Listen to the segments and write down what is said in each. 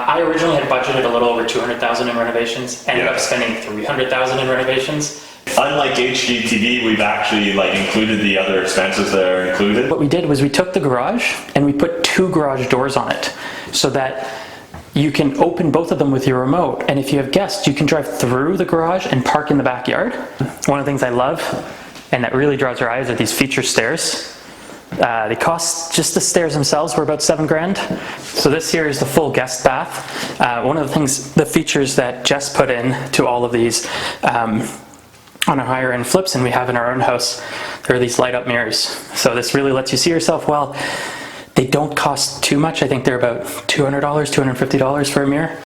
I originally had budgeted a little over $200,000 in renovations, ended up spending $300,000 in renovations. Unlike HGTV, we've actually included the other expenses that are included. What we did was we took the garage and we put 2 garage doors on it so that you can open both of them with your remote, and if you have guests, you can drive through the garage and park in the backyard. One of the things I love and that really draws your eyes are these feature stairs. They cost, just the stairs themselves were about $7,000. So this here is the full guest bath. One of the things, the features that Jess put in to all of these on our higher end flips, and we have in our own house, there are these light up mirrors. So this really lets you see yourself well. They don't cost too much. I think they're about $200, $250 for a mirror.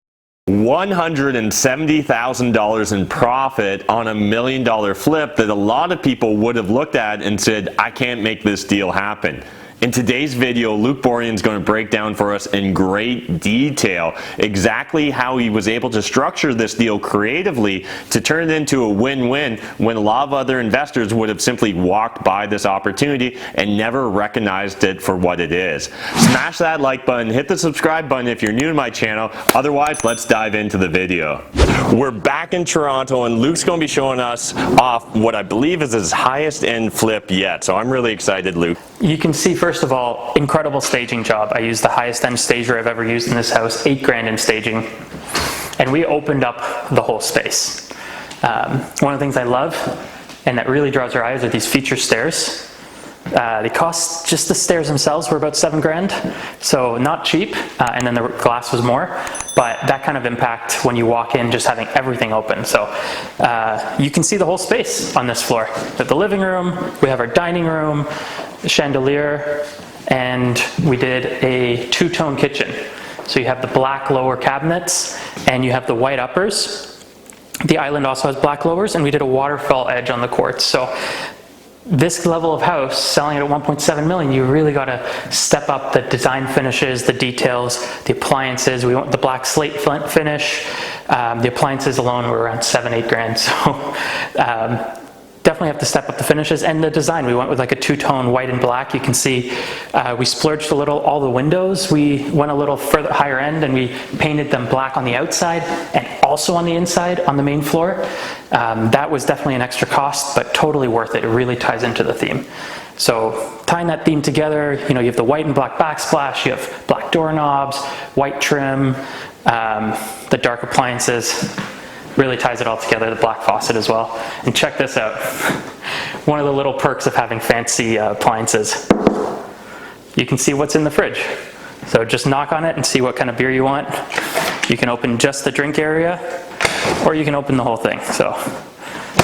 $170,000 in profit on $1 million flip that a lot of people would have looked at and said, I can't make this deal happen. In today's video, Luc Boiron is going to break down for us in great detail exactly how he was able to structure this deal creatively to turn it into a win-win when a lot of other investors would have simply walked by this opportunity and never recognized it for what it is. Smash that like button, hit the subscribe button if you're new to my channel. Otherwise, let's dive into the video. We're back in Toronto and Luc's going to be showing us off what I believe is his highest end flip yet. So I'm really excited, Luc. You can see, first of all, incredible staging job. I used the highest end stager I've ever used in this house, $8,000 in staging. And we opened up the whole space. One of the things I love, and that really draws your eyes, are these feature stairs. They cost, just the stairs themselves were about $7,000, so not cheap, and then the glass was more, but that kind of impact when you walk in, just having everything open. So you can see the whole space on this floor. We have the living room, we have our dining room, the chandelier, and we did a 2-tone kitchen. So you have the black lower cabinets, and you have the white uppers. The island also has black lowers, and we did a waterfall edge on the quartz. So this level of house, selling it at 1.7 million, you really got to step up the design finishes, the details, the appliances. We want the black slate finish. The appliances alone were around $7,000-8,000. So definitely have to step up the finishes and the design. We went with like a 2-tone white and black. You can see we splurged a little. All the windows, we went a little further higher end and we painted them black on the outside and also on the inside on the main floor. That was definitely an extra cost, but totally worth it. It really ties into the theme. So tying that theme together, you know, you have the white and black backsplash, you have black doorknobs, white trim, the dark appliances. Really ties it all together, the black faucet as well. And check this out. One of the little perks of having fancy appliances. You can see what's in the fridge. So just knock on it and see what kind of beer you want. You can open just the drink area, or you can open the whole thing. So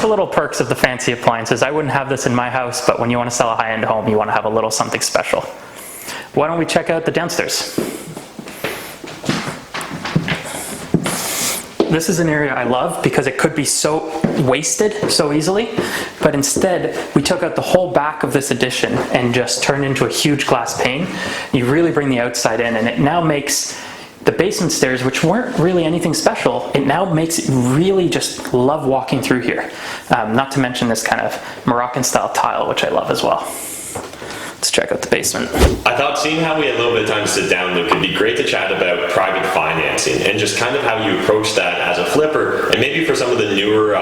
the little perks of the fancy appliances. I wouldn't have this in my house, but when you want to sell a high-end home, you want to have a little something special. Why don't we check out the downstairs? This is an area I love because it could be so wasted so easily, but instead we took out the whole back of this addition and just turned into a huge glass pane. You really bring the outside in, and it now makes the basement stairs, which weren't really anything special, it now makes it really just love walking through here. Not to mention this kind of Moroccan style tile, which I love as well. Let's check out the basement. I thought, seeing how we had a little bit of time to sit down, Luc, it'd be great to chat about private financing and just kind of how you approach that as a flipper, and maybe for some of the newer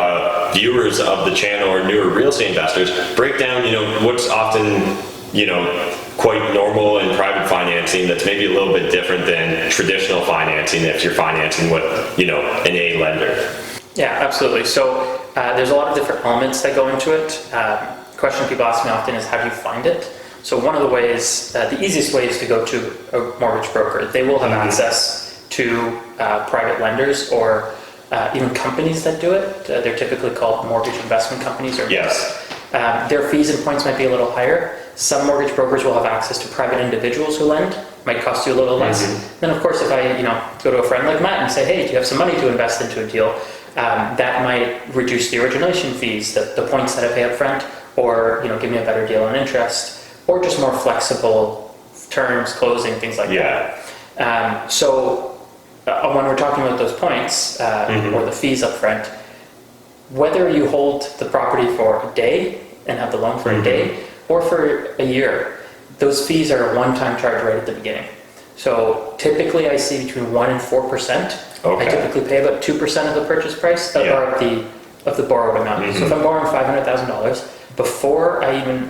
viewers of the channel or newer real estate investors, break down, you know, what's often, you know, quite normal in private financing that's maybe a little bit different than traditional financing if you're financing with, you know, an A lender. Yeah, absolutely. So there's a lot of different elements that go into it. Question people ask me often is, how do you find it? So one of the ways, the easiest way is to go to a mortgage broker. They will have access to private lenders or even companies that do it. They're typically called mortgage investment companies or their fees and points might be a little higher. Some mortgage brokers will have access to private individuals who lend. Might cost you a little less. Then of course, if I go to a friend like Matt and say, hey, do you have some money to invest into a deal? That might reduce the origination fees, the points that I pay up front, or give me a better deal on interest, or just more flexible terms, closing, things like that. So when we're talking about those points or the fees up front, whether you hold the property for a day and have the loan for a day or for a year, those fees are a one-time charge right at the beginning. So typically I see between 1% and 4%. Okay. I typically pay about 2% of the purchase price or of the borrowed amount. So if I'm borrowing $500,000, before I even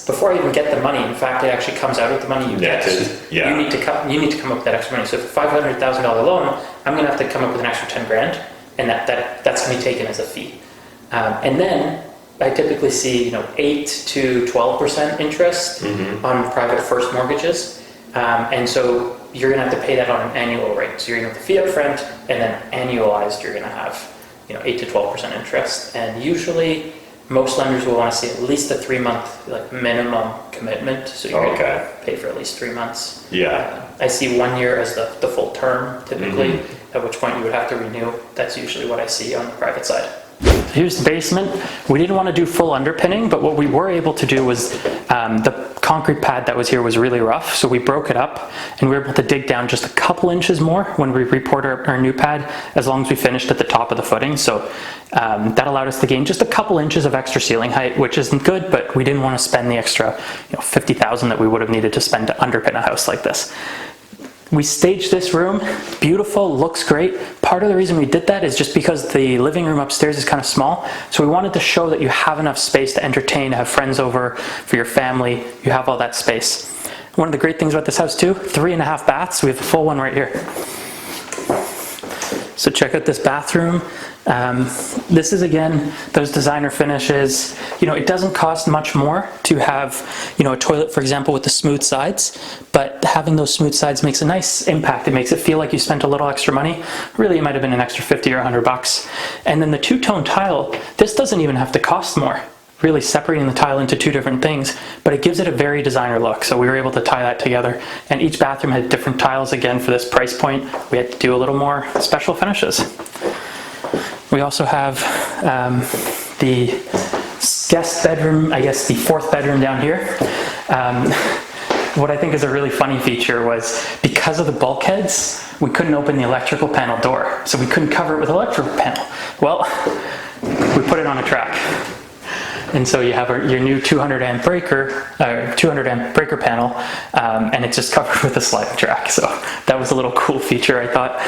before I even get the money, in fact, it actually comes out of the money you get. You need to come up with that extra money. So for a $500,000 loan, I'm going to have to come up with an extra 10 grand, and that's going to be taken as a fee. And then I typically see 8 to 12% interest on private first mortgages, and so you're going to have to pay that on an annual rate. So you're going to have the fee up front, and then annualized you're going to have 8 to 12% interest. And usually most lenders will want to see at least a 3-month minimum commitment, so you're going to pay for at least 3 months. I see 1 year as the full term typically, at which point you would have to renew. That's usually what I see on the private side. Here's the basement. We didn't want to do full underpinning, but what we were able to do was the concrete pad that was here was really rough, so we broke it up and we were able to dig down just a couple inches more when we repoured our new pad, as long as we finished at the top of the footing. So that allowed us to gain just a couple inches of extra ceiling height, which isn't good, but we didn't want to spend the extra $50,000 that we would have needed to spend to underpin a house like this. We staged this room, beautiful, looks great. Part of the reason we did that is just because the living room upstairs is kind of small. So we wanted to show that you have enough space to entertain, to have friends over, for your family, you have all that space. One of the great things about this house too, 3.5 baths. We have a full one right here. So check out this bathroom. This is, again, those designer finishes. It doesn't cost much more to have, a toilet, for example, with the smooth sides, but having those smooth sides makes a nice impact. It makes it feel like you spent a little extra money. Really, it might have been an extra 50 or $100. And then the two-tone tile, this doesn't even have to cost more. Really separating the tile into two different things, but it gives it a very designer look. So we were able to tie that together, and each bathroom had different tiles. Again, for this price point, we had to do a little more special finishes. We also have the guest bedroom, I guess the 4th bedroom down here. What I think is a really funny feature was, because of the bulkheads, we couldn't open the electrical panel door, so we couldn't cover it with electrical panel. Well, we put it on a track. And so you have your new 200 amp breaker panel, and it's just covered with a sliding track. So that was a little cool feature, I thought.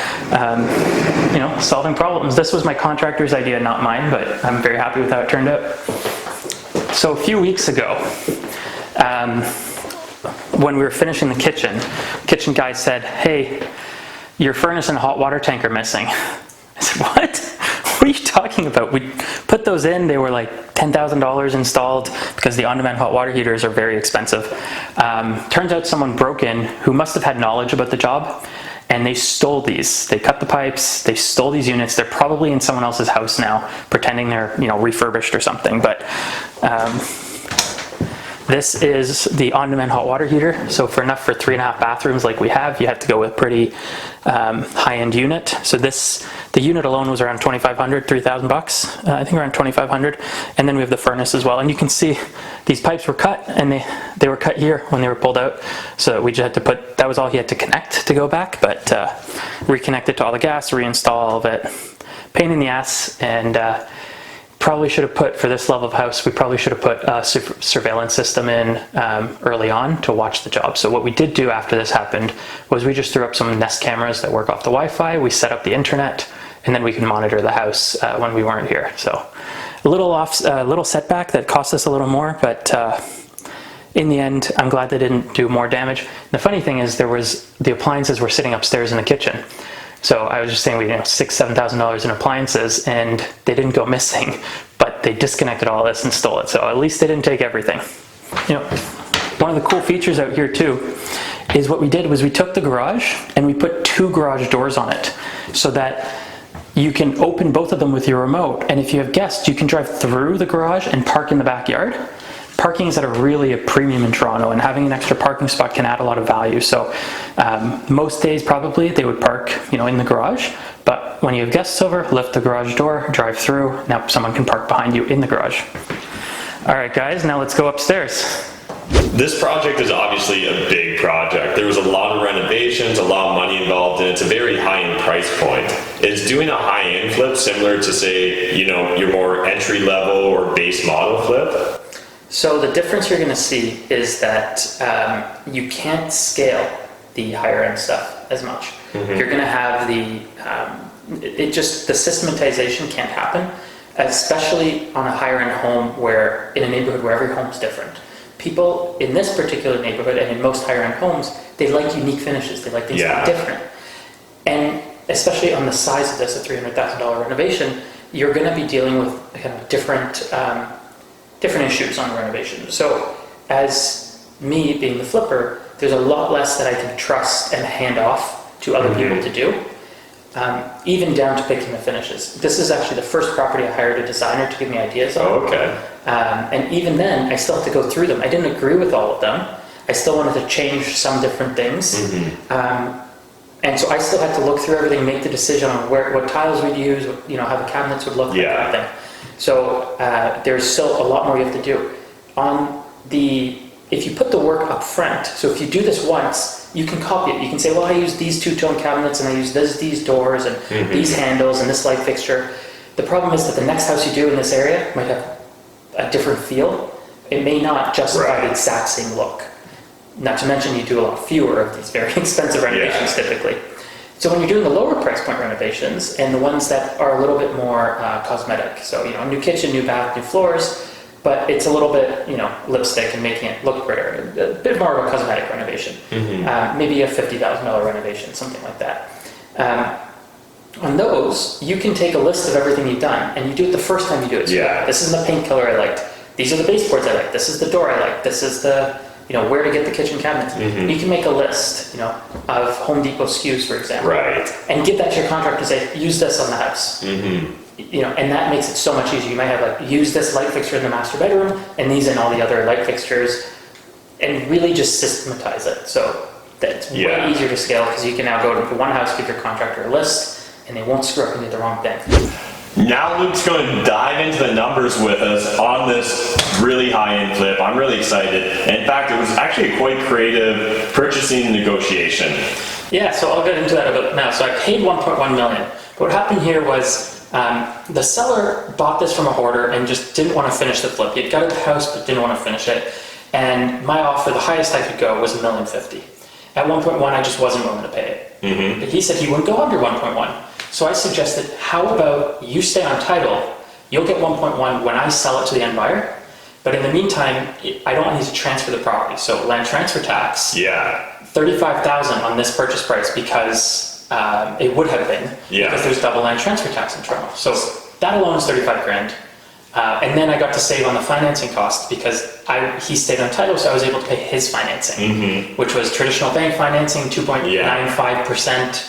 Solving problems. This was my contractor's idea, not mine, but I'm very happy with how it turned out. So a few weeks ago, when we were finishing the kitchen guy said, "Hey, your furnace and hot water tank are missing." I said, "What? What are you talking about?" We put those in, they were like $10,000 installed, because the on-demand hot water heaters are very expensive. Turns out someone broke in who must have had knowledge about the job, and they stole these. They cut the pipes, they stole these units. They're probably in someone else's house now, pretending they're refurbished or something. But this is the on-demand hot water heater. So for 3.5 bathrooms like we have, you have to go with a pretty high-end unit. So the unit alone was around $2,500, $3,000. I think around $2,500. And then we have the furnace as well. And you can see these pipes were cut, and they were cut here when they were pulled out. So we just had to that was all he had to connect to go back, but reconnect it to all the gas, reinstall all of it. Pain in the ass, and probably should have put, for this level of house, we probably should have put a surveillance system in early on to watch the job. So what we did do after this happened was we just threw up some Nest cameras that work off the Wi-Fi. We set up the internet, and then we can monitor the house when we weren't here. So a little setback that cost us a little more, but in the end, I'm glad they didn't do more damage. The funny thing is, the appliances were sitting upstairs in the kitchen. So I was just saying, $6,000, $7,000 in appliances, and they didn't go missing, but they disconnected all this and stole it. So at least they didn't take everything. One of the cool features out here too is what we did was we took the garage and we put 2 garage doors on it, so that you can open both of them with your remote. And if you have guests, you can drive through the garage and park in the backyard. Parking is at a premium in Toronto, and having an extra parking spot can add a lot of value. So most days probably they would park in the garage, but when you have guests over, lift the garage door, drive through. Now someone can park behind you in the garage. All right guys, now let's go upstairs. This project is obviously a big project. There was a lot of renovations, a lot of money involved, and it's a very high-end price point. Is doing a high-end flip similar to, say, your more entry-level or base model flip? So the difference you're going to see is that you can't scale the higher end stuff as much. You're going to have the systematization can't happen, especially on a higher end home where in a neighborhood where every home's different. People in this particular neighborhood and in most higher end homes, they like unique finishes. They like things to be different. And especially on the size of this, a $300,000 renovation, you're going to be dealing with kind of different issues on the renovation. So as me being the flipper, there's a lot less that I can trust and hand off to other people to do, even down to picking the finishes. This is actually the first property I hired a designer to give me ideas on. And even then, I still have to go through them. I didn't agree with all of them. I still wanted to change some different things. And so I still had to look through everything, make the decision on what tiles we'd use, how the cabinets would look, that kind of thing. So there's still a lot more you have to do. If you put the work up front, so if you do this once, you can copy it. You can say, well, I use these two-tone cabinets, and I use these doors, and these handles, and this light fixture. The problem is that the next house you do in this area might have a different feel. It may not justify the exact same look. Not to mention you do a lot fewer of these very expensive renovations typically. So when you're doing the lower price point renovations and the ones that are a little bit more cosmetic, so new kitchen, new bath, new floors, but it's a little bit lipstick and making it look prettier, a bit more of a cosmetic renovation, maybe a $50,000 renovation, something like that. On those, you can take a list of everything you've done and you do it the first time you do it. So this is the paint color I liked. These are the baseboards I like. This is the door I like. This is the where to get the kitchen cabinets. You can make a list, of Home Depot SKUs, for example, and give that to your contractor and say, use this on the house. And that makes it so much easier. You might have use this light fixture in the master bedroom and these in all the other light fixtures, and really just systematize it. So that's way easier to scale because you can now go to one house, give your contractor a list, and they won't screw up and do the wrong thing. Now Luke's going to dive into the numbers with us on this really high-end flip. I'm really excited. In fact, it was actually a quite creative purchasing negotiation. Yeah, so I'll get into that a bit now. So I paid $1.1 million. But what happened here was the seller bought this from a hoarder and just didn't want to finish the flip. He had gutted the house but didn't want to finish it. And my offer, the highest I could go, was $1.05 million. At 1.1, I just wasn't willing to pay it. But he said he wouldn't go under 1.1. So I suggested, how about you stay on title, you'll get 1.1 when I sell it to the end buyer, but in the meantime, I don't need to transfer the property. So land transfer tax, $35,000 on this purchase price because it would have been, because there's double land transfer tax in Toronto. So that alone is $35,000. And then I got to save on the financing cost because he stayed on title, so I was able to pay his financing, which was traditional bank financing, 2.95%.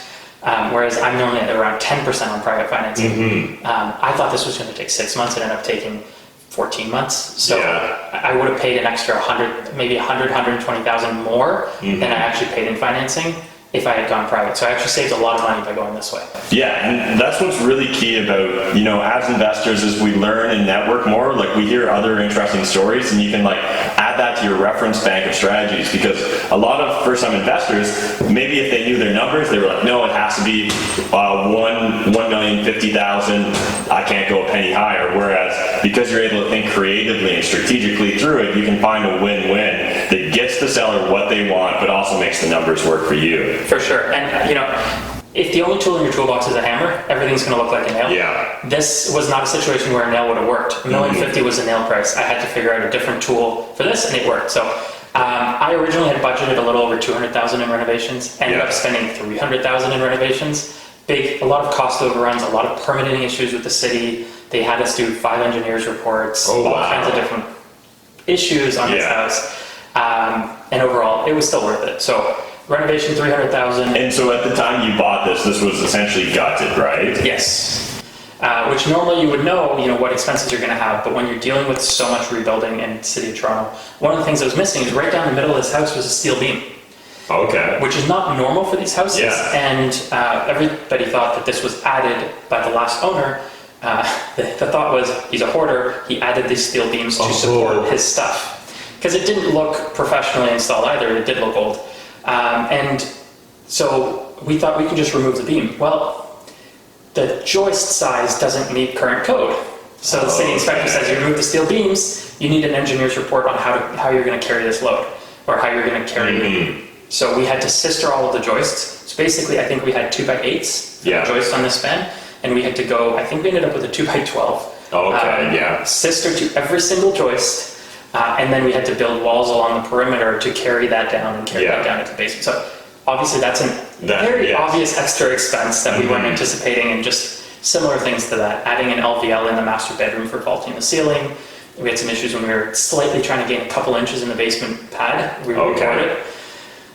Whereas I'm normally at around 10% on private financing. I thought this was going to take 6 months. It ended up taking 14 months. So I would have paid an extra 100, maybe 120,000 more than I actually paid in financing if I had gone private. So I actually saved a lot of money by going this way. Yeah, and that's what's really key about, as investors, is we learn and network more. We hear other interesting stories, and you can add that to your reference bank of strategies, because a lot of first-time investors, maybe if they knew their numbers, they were like, no, it has to be $1,050,000. I can't go a penny higher. Whereas because you're able to think creatively and strategically through it, you can find a win-win that gets the seller what they want, but also makes the numbers work for you. For sure. And if the only tool in your toolbox is a hammer, everything's going to look like a nail. This was not a situation where a nail would have worked. $1.05 million was the nail price. I had to figure out a different tool for this, and it worked. So I originally had budgeted a little over $200,000 in renovations. Ended up spending $300,000 in renovations. A lot of cost overruns, a lot of permitting issues with the city. They had us do 5 engineers reports, all kinds of different issues on this house. And overall, it was still worth it. So renovation, $300,000. And so at the time you bought this was essentially gutted, right? Yes. Which normally you would know, what expenses you're going to have, but when you're dealing with so much rebuilding in the city of Toronto, one of the things that was missing is right down the middle of this house was a steel beam. Okay. Which is not normal for these houses. And everybody thought that this was added by the last owner. The thought was, he's a hoarder, he added these steel beams to support his stuff. Because it didn't look professionally installed either, it did look old. And so we thought we could just remove the beam. Well, the joist size doesn't meet current code. So the city inspector says, you remove the steel beams, you need an engineer's report on how you're going to carry this load, or how you're going to carry So we had to sister all of the joists. So basically, I think we had 2x8s joists on this span, and we had to go, I think we ended up with a 2x12. Sister to every single joist, and then we had to build walls along the perimeter to carry that down and carry that down into the basement. So obviously that's a very obvious extra expense that we weren't anticipating, and just similar things to that. Adding an LVL in the master bedroom for vaulting the ceiling. We had some issues when we were slightly trying to gain a couple inches in the basement pad. We reported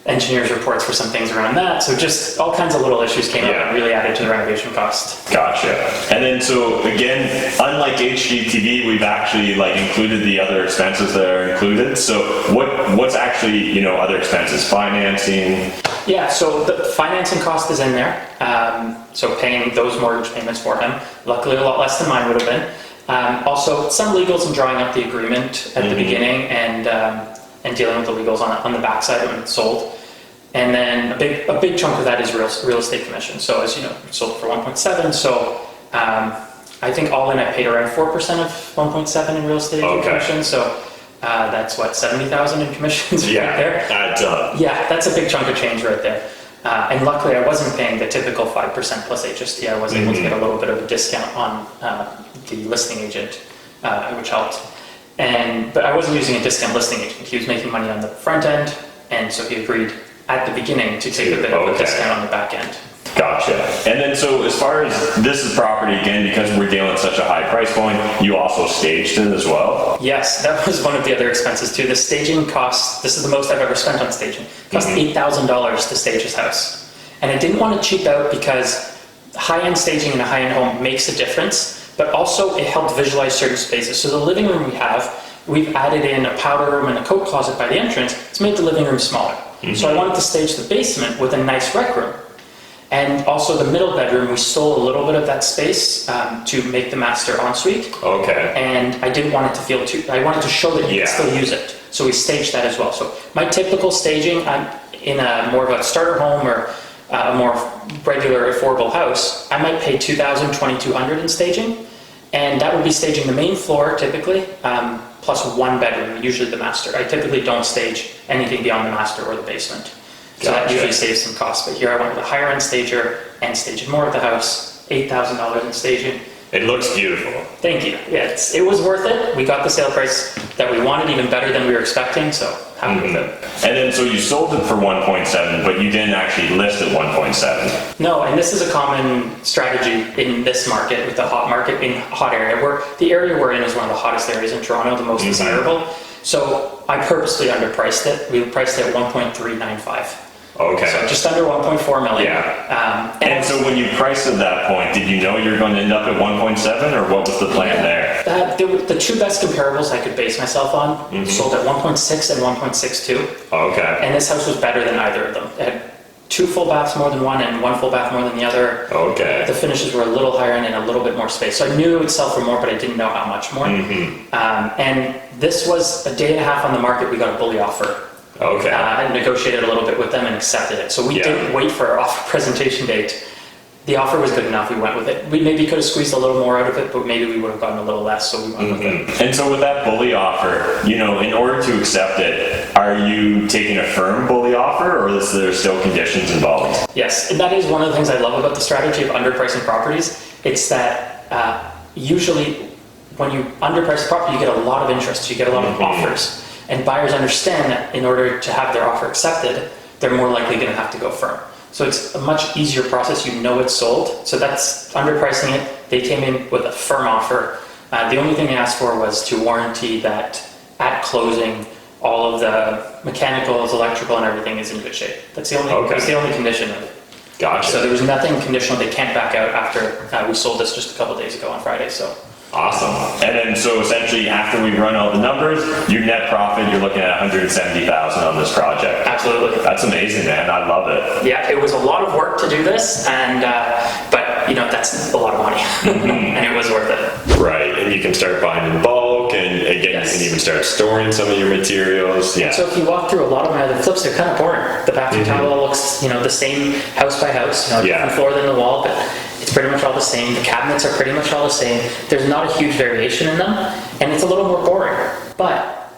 engineers' reports for some things around that. So just all kinds of little issues came up and really added to the renovation cost. Gotcha. And then, so again, unlike HGTV, we've actually like included the other expenses that are included. So what's actually, you know, other expenses? Financing? Yeah, so the financing cost is in there. So paying those mortgage payments for him. Luckily, a lot less than mine would have been. Also, some legals and drawing up the agreement at the beginning, and dealing with the legals on the backside when it's sold. And then a big chunk of that is real estate commission. So as you know, we sold for 1.7. So I think all in I paid around 4% of 1.7 in real estate commission. So that's what, 70,000 in commissions right there. Adds up. Yeah, that's a big chunk of change right there. And luckily I wasn't paying the typical 5% plus HST. I was able to get a little bit of a discount on the listing agent, which helped. But I wasn't using a discount listing agent. He was making money on the front end, and so he agreed at the beginning to take a bit of a discount on the back end. Gotcha. And then, so as far as this is property, again, because we're dealing with such a high price point, you also staged it as well? Yes, that was one of the other expenses too. The staging cost, this is the most I've ever spent on staging, cost $8,000 to stage his house. And I didn't want to cheap out because high-end staging in a high-end home makes a difference, but also it helped visualize certain spaces. So the living room we've added in a powder room and a coat closet by the entrance. It's made the living room smaller. So I wanted to stage the basement with a nice rec room. And also the middle bedroom, we stole a little bit of that space to make the master ensuite. Okay. And I didn't want it to feel I wanted to show that you could still use it. So we staged that as well. So my typical staging in a more of a starter home or a more regular affordable house, I might pay $2,000, $2,200 in staging. And that would be staging the main floor typically, plus one bedroom, usually the master. I typically don't stage anything beyond the master or the basement. So that usually saves some costs. But here I went with a higher end stager and staged more of the house, $8,000 in staging. It looks beautiful. Thank you. Yeah, it was worth it. We got the sale price that we wanted, even better than we were expecting, so happy with it. And then, so you sold it for 1.7, but you didn't actually list at 1.7. No, and this is a common strategy in this market, with the hot market, in hot area. The area we're in is one of the hottest areas in Toronto, the most desirable. So I purposely underpriced it. We priced it at 1.395. Okay. So just under 1.4 million. Yeah. And so when you priced at that point, did you know you were going to end up at 1.7, or what was the plan there? The two best comparables I could base myself on sold at 1.6 and 1.62. Okay. And this house was better than either of them. It had 2 full baths more than one and 1 full bath more than the other. Okay. The finishes were a little higher end and a little bit more space. So I knew it would sell for more, but I didn't know how much more. And this was a day and a half on the market. We got a bully offer. Okay. I negotiated a little bit with them and accepted it. So we didn't wait for our offer presentation date. The offer was good enough, we went with it. We maybe could have squeezed a little more out of it, but maybe we would have gotten a little less, so we went with it. And so with that bully offer, you know, in order to accept it, are you taking a firm bully offer, or is there still conditions involved? Yes, and that is one of the things I love about the strategy of underpricing properties. It's that usually when you underprice a property, you get a lot of interest, you get a lot of offers. And buyers understand that in order to have their offer accepted, they're more likely going to have to go firm. So it's a much easier process. You know it's sold. So that's underpricing it. They came in with a firm offer. The only thing they asked for was to warranty that at closing, all of the mechanicals, electrical, and everything is in good shape. That's the only, that's the only condition of it. Gotcha. So there was nothing conditional. They can't back out after we sold this just a couple days ago on Friday. So. Awesome. And then, so essentially, after we run all the numbers, your net profit, you're looking at $170,000 on this project. Absolutely. That's amazing, man. I love it. Yeah, it was a lot of work to do this, and but you know, that's a lot of money, and it was worth it. Right, and you can start buying in bulk, and again, you can even start storing some of your materials. Yeah. So if you walk through a lot of my other flips, they're kind of boring. The bathroom tile looks, you know, the same house by house, you know, different floor than the wall, but it's pretty much all the same. The cabinets are pretty much all the same. There's not a huge variation in them, and it's a little more boring, but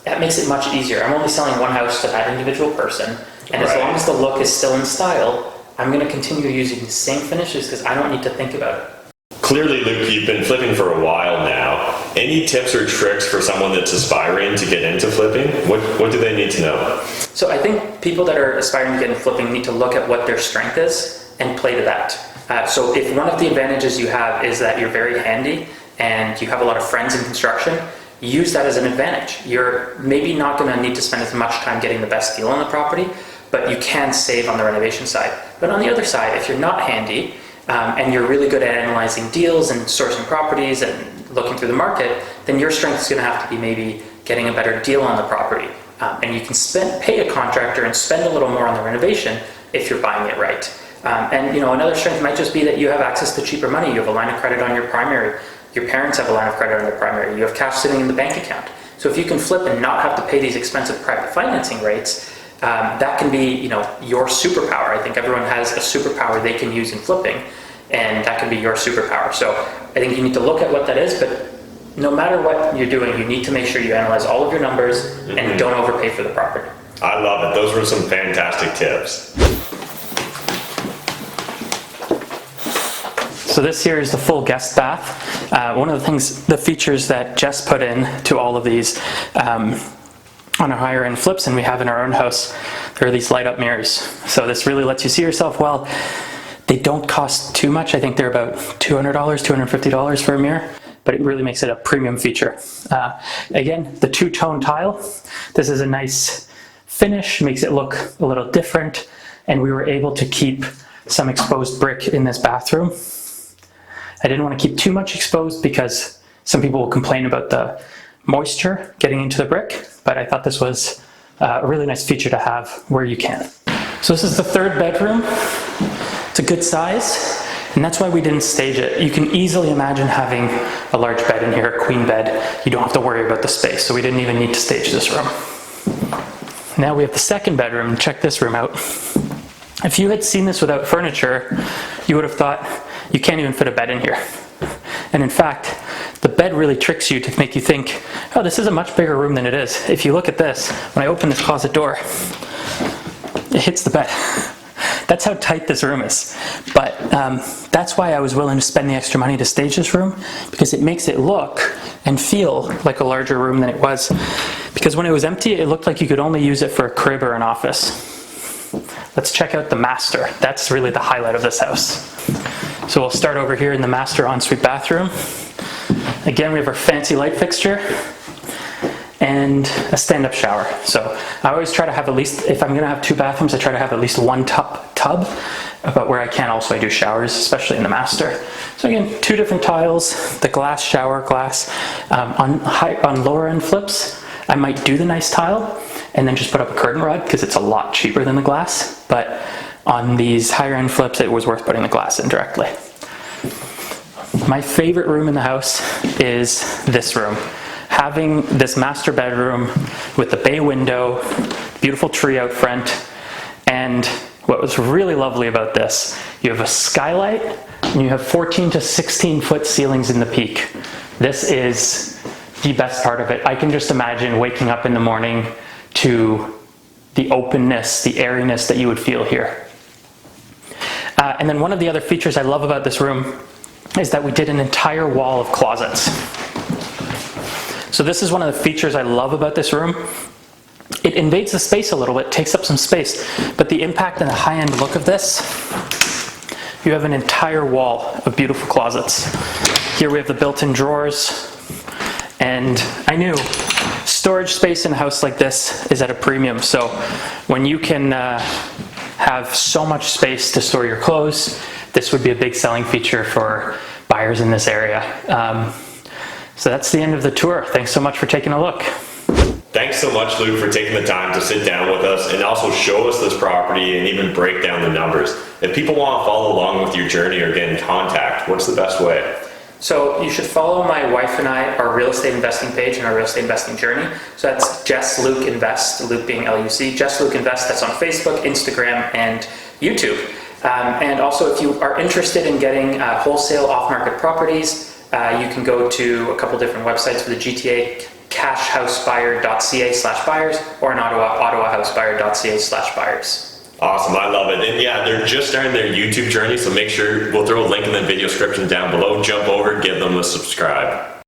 that makes it much easier. I'm only selling one house to that individual person. And as long as the look is still in style, I'm going to continue using the same finishes because I don't need to think about it. Clearly, Luke, you've been flipping for a while now. Any tips or tricks for someone that's aspiring to get into flipping? What do they need to know? So I think people that are aspiring to get into flipping need to look at what their strength is and play to that. So if one of the advantages you have is that you're very handy and you have a lot of friends in construction, use that as an advantage. You're maybe not going to need to spend as much time getting the best deal on the property, but you can save on the renovation side. But on the other side, if you're not handy, and you're really good at analyzing deals and sourcing properties and looking through the market, then your strength is going to have to be maybe getting a better deal on the property. And you can pay a contractor and spend a little more on the renovation if you're buying it right. And another strength might just be that you have access to cheaper money. You have a line of credit on your primary. Your parents have a line of credit on their primary. You have cash sitting in the bank account. So if you can flip and not have to pay these expensive private financing rates, that can be, your superpower. I think everyone has a superpower they can use in flipping, and that can be your superpower. So I think you need to look at what that is, but no matter what you're doing, you need to make sure you analyze all of your numbers and don't overpay for the property. I love it. Those were some fantastic tips. So this here is the full guest bath. One of the features that Jess put in to all of these on our higher end flips, and we have in our own house, there are these light up mirrors. So this really lets you see yourself well. They don't cost too much. I think they're about $200, $250 for a mirror, but it really makes it a premium feature. Again, the two-tone tile. This is a nice finish, makes it look a little different, and we were able to keep some exposed brick in this bathroom. I didn't want to keep too much exposed because some people will complain about the moisture getting into the brick, but I thought this was a really nice feature to have where you can. So this is the third bedroom. It's a good size, and that's why we didn't stage it. You can easily imagine having a large bed in here, a queen bed. You don't have to worry about the space, so we didn't even need to stage this room. Now we have the second bedroom. Check this room out. If you had seen this without furniture, you would have thought you can't even fit a bed in here. And in fact, the bed really tricks you to make you think, oh, this is a much bigger room than it is. If you look at this, when I open this closet door, it hits the bed. That's how tight this room is. But that's why I was willing to spend the extra money to stage this room, because it makes it look and feel like a larger room than it was. Because when it was empty, it looked like you could only use it for a crib or an office. Let's check out the master. That's really the highlight of this house. So we'll start over here in the master ensuite bathroom. Again, we have our fancy light fixture and a stand-up shower. So I always try to have at least, if I'm gonna have two bathrooms, I try to have at least one tub, but where I can also I do showers, especially in the master. So again, two different tiles, the glass shower glass. On lower end flips, I might do the nice tile and then just put up a curtain rod because it's a lot cheaper than the glass. But on these higher end flips, it was worth putting the glass in directly. My favorite room in the house is this room. Having this master bedroom with the bay window, beautiful tree out front, and what was really lovely about this, you have a skylight and you have 14 to 16 foot ceilings in the peak. This is the best part of it. I can just imagine waking up in the morning to the openness, the airiness that you would feel here. And then one of the other features I love about this room is that we did an entire wall of closets. So this is one of the features I love about this room. It invades the space a little bit, takes up some space, but the impact and the high-end look of this, you have an entire wall of beautiful closets. Here we have the built-in drawers, and I knew storage space in a house like this is at a premium. So when you can have so much space to store your clothes, this would be a big selling feature for buyers in this area. So that's the end of the tour. Thanks so much for taking a look. Thanks so much, Luke, for taking the time to sit down with us and also show us this property and even break down the numbers. If people want to follow along with your journey or get in contact, what's the best way? So you should follow my wife and I, our real estate investing page and our real estate investing journey. So that's Jess Luc Invest, Luc being L-U-C, Jess Luc Invest. That's on Facebook, Instagram, and YouTube. And also, if you are interested in getting wholesale off-market properties, you can go to a couple different websites for the GTA, cashhousebuyer.ca/buyers or in Ottawa, ottawahousebuyer.ca/buyers. Awesome, I love it. And yeah, they're just starting their YouTube journey, so make sure, we'll throw a link in the video description down below. Jump over, give them a subscribe.